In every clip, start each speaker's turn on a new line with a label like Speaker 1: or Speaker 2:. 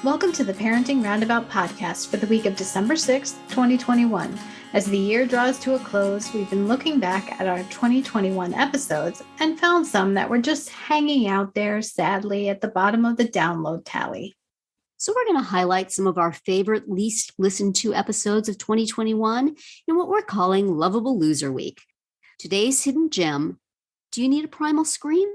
Speaker 1: Welcome to the Parenting Roundabout podcast for the week of December 6th, 2021. As the year draws to a close, we've been looking back at our 2021 episodes and found some that were just hanging out there, sadly, at the bottom of the download tally.
Speaker 2: So we're going to highlight some of our favorite, least listened to episodes of 2021 in what we're calling Lovable Loser Week. Today's hidden gem, do you need a primal scream?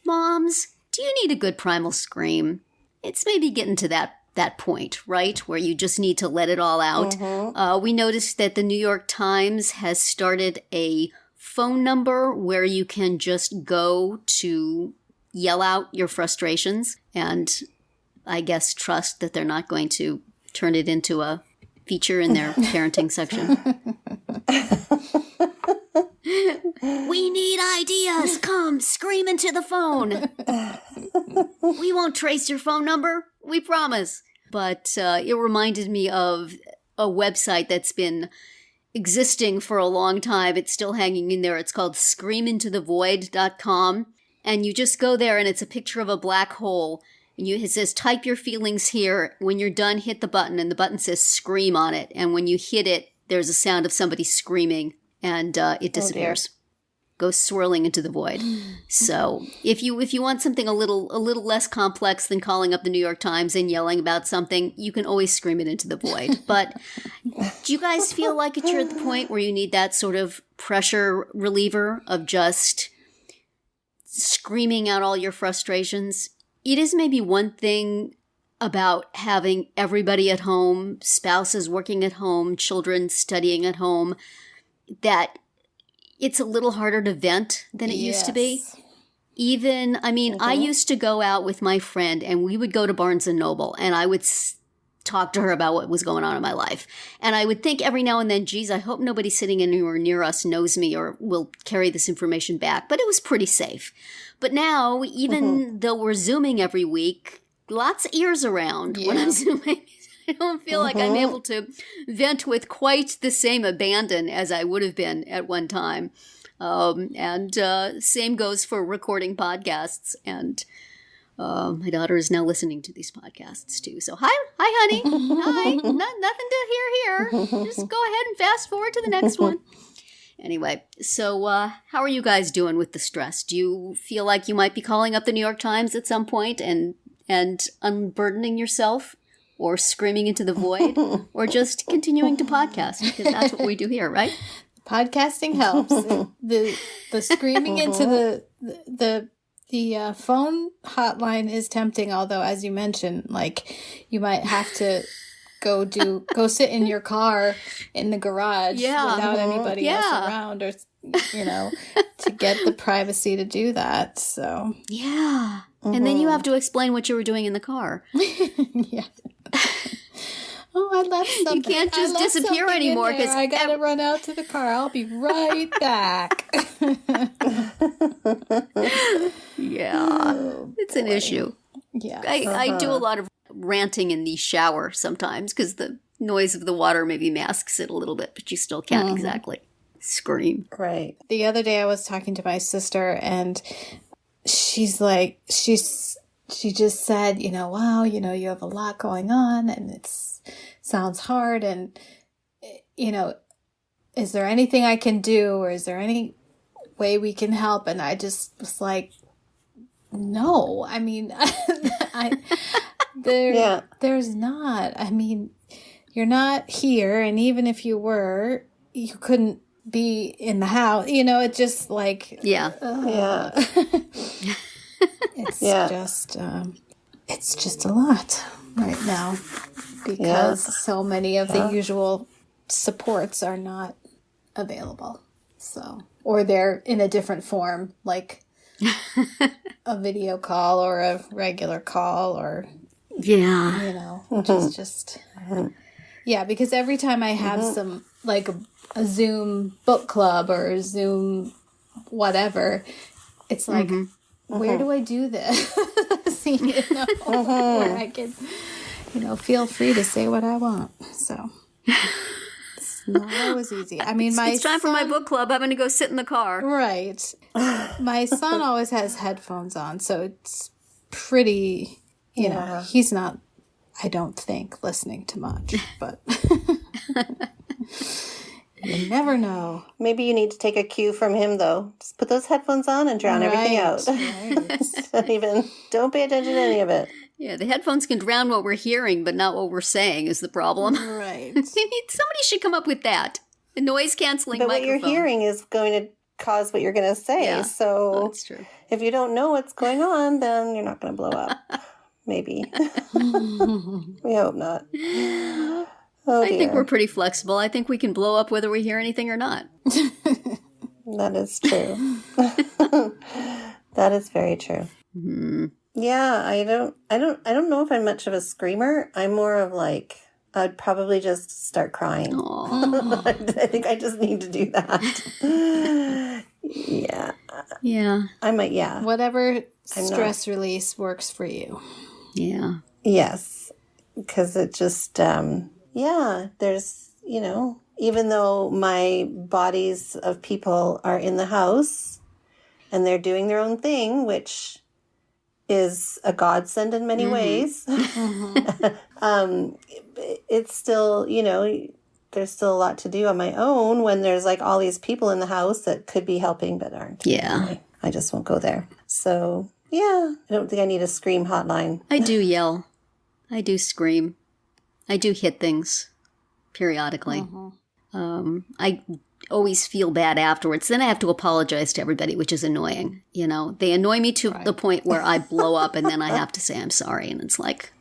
Speaker 2: Moms, do you need a good primal scream? It's maybe getting to that point, right? Where you just need to let it all out.
Speaker 3: Mm-hmm.
Speaker 2: We noticed that the New York Times has started a phone number where you can just go to yell out your frustrations and I guess trust that they're not going to turn it into a feature in their parenting section. We need ideas. Come, scream into the phone. We won't trace your phone number. We promise. But it reminded me of a website that's been existing for a long time. It's still hanging in there. It's called screamintothevoid.com. And you just go there and it's a picture of a black hole. And it says, type your feelings here. When you're done, hit the button. And the button says scream on it. And when you hit it, there's a sound of somebody screaming. And it disappears. Goes swirling into the void. So if you want something a little less complex than calling up the New York Times and yelling about something, you can always scream it into the void. But do you guys feel like you're at the point where you need that sort of pressure reliever of just screaming out all your frustrations? It is maybe one thing about having everybody at home, spouses working at home, children studying at home, that it's a little harder to vent than it used to be. Even, I used to go out with my friend and we would go to Barnes & Noble and I would talk to her about what was going on in my life. And I would think every now and then, geez, I hope nobody sitting anywhere near us knows me or will carry this information back. But it was pretty safe. But now, even though we're Zooming every week, lots of ears around when I'm Zooming. I don't feel like I'm able to vent with quite the same abandon as I would have been at one time. And same goes for recording podcasts. And my daughter is now listening to these podcasts too. So hi, honey. Hi. Nothing to hear here. Just go ahead and fast forward to the next one. Anyway, so how are you guys doing with the stress? Do you feel like you might be calling up the New York Times at some point and unburdening yourself? Or screaming into the void, or just continuing to podcast, because that's what we do here, right?
Speaker 1: Podcasting helps. The screaming into the phone hotline is tempting, although as you mentioned, like you might have to go sit in your car in the garage without anybody else around, or to get the privacy to do that. So and then you have to explain what you were doing in the car. Oh, I left something.
Speaker 2: You can't just disappear anymore because
Speaker 1: I gotta run out to the car. I'll be right back.
Speaker 2: It's an issue. Yeah, I do a lot of ranting in the shower sometimes because the noise of the water maybe masks it a little bit, but you still can't exactly scream.
Speaker 1: Right. The other day I was talking to my sister and she's like, she just said, wow, you have a lot going on and sounds hard. And, is there anything I can do or is there any way we can help? And I just was like, no, there's not. You're not here. And even if you were, you couldn't be in the house. It's just like, it's just a lot right now because so many of the usual supports are not available. So, or they're in a different form, like a video call or a regular call or, which is just, because every time I have some, like a Zoom book club or a Zoom whatever, it's like, where do I do this? Where I can, feel free to say what I want. So It's not always easy. I mean,
Speaker 2: It's time for my book club. I'm going to go sit in the car.
Speaker 1: Right. My son always has headphones on, so it's pretty, you know, he's not, I don't think, listening to much, but you never know.
Speaker 3: Maybe you need to take a cue from him, though. Just put those headphones on and drown everything out.
Speaker 1: Right.
Speaker 3: Don't pay attention to any of it.
Speaker 2: Yeah, the headphones can drown what we're hearing, but not what we're saying is the problem.
Speaker 1: Right.
Speaker 2: Somebody should come up with that. A noise-canceling
Speaker 3: But
Speaker 2: microphone.
Speaker 3: what you're hearing is going to cause what you're going to say.
Speaker 2: Yeah,
Speaker 3: so
Speaker 2: that's true.
Speaker 3: if you don't know what's going on, then you're not going to blow up. Maybe. We hope not. Oh,
Speaker 2: I
Speaker 3: dear.
Speaker 2: think we're pretty flexible. I think we can blow up whether we hear anything or not.
Speaker 3: That is true. That is very true.
Speaker 2: Mm-hmm.
Speaker 3: Yeah, I don't know if I'm much of a screamer. I'm more of like, I'd probably just start crying. I think I just need to do that. Yeah.
Speaker 2: Yeah.
Speaker 3: I might, yeah.
Speaker 1: Whatever stress release works for you.
Speaker 2: Yeah.
Speaker 3: Yes. Because it just, there's, you know, even though my bodies of people are in the house and they're doing their own thing, which is a godsend in many ways. It's still, you know, there's still a lot to do on my own when there's like all these people in the house that could be helping but aren't.
Speaker 2: Yeah.
Speaker 3: Anyway, I just won't go there. So, yeah, I don't think I need a scream hotline.
Speaker 2: I do yell. I do scream. I do hit things periodically. I always feel bad afterwards. Then I have to apologize to everybody, which is annoying. You know, they annoy me to the point where I blow up and then I have to say I'm sorry. And it's like,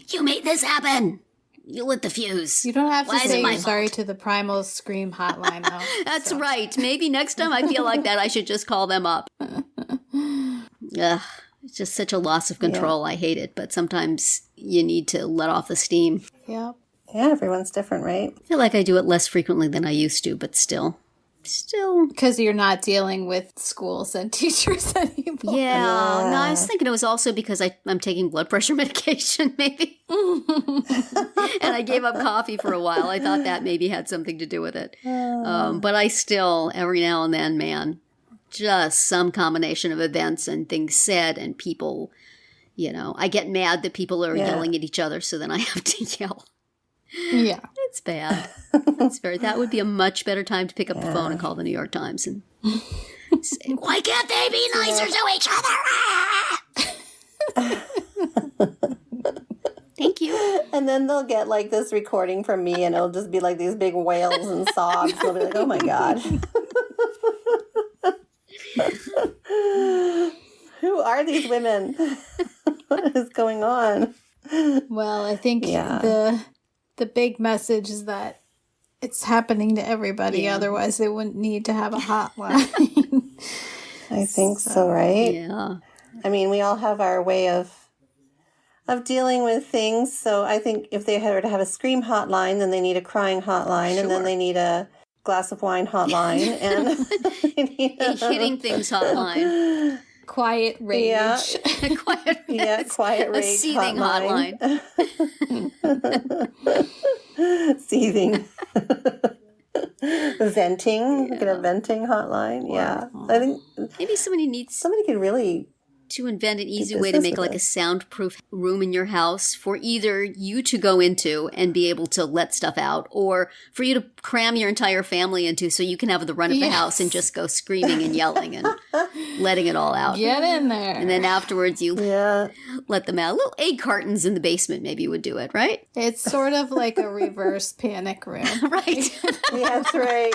Speaker 2: you made this happen. You lit the fuse.
Speaker 1: You don't have to
Speaker 2: Why is
Speaker 1: say
Speaker 2: it my
Speaker 1: you're sorry to the Primal Scream hotline, though.
Speaker 2: That's right. Maybe next time I feel like that, I should just call them up. Ugh, it's just such a loss of control. I hate it. But sometimes you need to let off the steam.
Speaker 1: Yep.
Speaker 3: Yeah, everyone's different, right?
Speaker 2: I feel like I do it less frequently than I used to, but still.
Speaker 1: Because you're not dealing with schools and teachers anymore.
Speaker 2: Yeah. No, I was thinking it was also because I'm taking blood pressure medication, maybe. And I gave up coffee for a while. I thought that maybe had something to do with it. But I still, every now and then, man, just some combination of events and things said and people, you know, I get mad that people are yelling at each other, so then I have to yell.
Speaker 1: Yeah.
Speaker 2: It's bad. That would be a much better time to pick up the phone and call the New York Times and say, why can't they be nicer to each other? Thank you.
Speaker 3: And then they'll get like this recording from me and it'll just be like these big wails and sobs. They'll be like, oh my God. Who are these women? What is going on?
Speaker 1: Well, I think the big message is that it's happening to everybody. Yeah. Otherwise, they wouldn't need to have a hotline.
Speaker 3: I think so, right?
Speaker 2: Yeah.
Speaker 3: I mean, we all have our way of dealing with things. So I think if they were to have a scream hotline, then they need a crying hotline, and then they need a glass of wine hotline, and they need
Speaker 2: a hitting things hotline.
Speaker 1: Quiet rage.
Speaker 3: Yeah.
Speaker 2: Quiet
Speaker 3: rage.
Speaker 2: A seething hotline.
Speaker 3: Seething. Venting. Get a venting hotline. Yeah. I think
Speaker 2: maybe somebody
Speaker 3: could really
Speaker 2: to invent an easy way to make like a soundproof room in your house for either you to go into and be able to let stuff out, or for you to cram your entire family into so you can have the run of the house and just go screaming and yelling and letting it all out.
Speaker 1: Get in there.
Speaker 2: And then afterwards you let them out. Little egg cartons in the basement maybe would do it, right?
Speaker 1: It's sort of like a reverse panic room.
Speaker 2: Right.
Speaker 3: Yeah, that's right.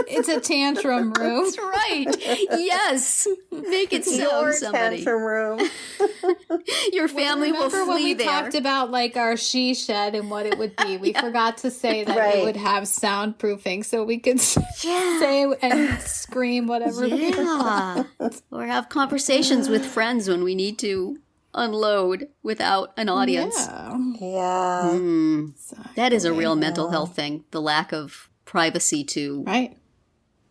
Speaker 1: It's a tantrum room.
Speaker 2: That's right. Yes. Make it so somebody.
Speaker 3: Tantrum room.
Speaker 2: Your family will flee
Speaker 1: when we
Speaker 2: there.
Speaker 1: talked about like our she shed and what it would be? We forgot to say that it would have soundproofing so we could say and scream whatever we want.
Speaker 2: Or have conversations with friends when we need to unload without an audience.
Speaker 3: Yeah.
Speaker 1: Exactly.
Speaker 2: That is a real mental health thing. The lack of privacy to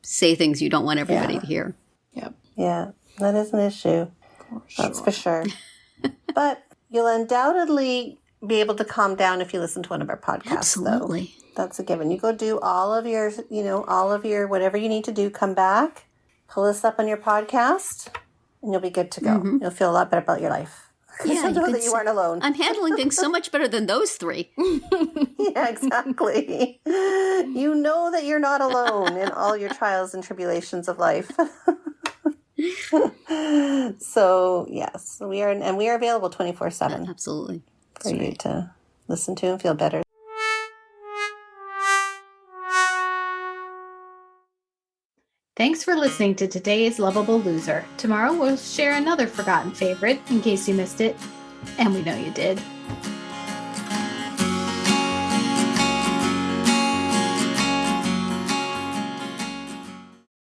Speaker 2: say things you don't want everybody to hear.
Speaker 1: Yep.
Speaker 3: Yeah, that is an issue. That's for sure. But you'll undoubtedly be able to calm down if you listen to one of our podcasts,
Speaker 2: Absolutely.
Speaker 3: though. That's a given. You go do all of your, whatever you need to do, come back, pull us up on your podcast, and you'll be good to go. You'll feel a lot better about your life.
Speaker 2: Yeah,
Speaker 3: you know that you aren't alone.
Speaker 2: I'm handling things so much better than those three.
Speaker 3: Yeah, exactly. You know that you're not alone in all your trials and tribulations of life. So, yes, we are available 24/7.
Speaker 2: Absolutely.
Speaker 3: For you to listen to and feel better.
Speaker 1: Thanks for listening to today's Lovable Loser. Tomorrow we'll share another forgotten favorite in case you missed it. And we know you did.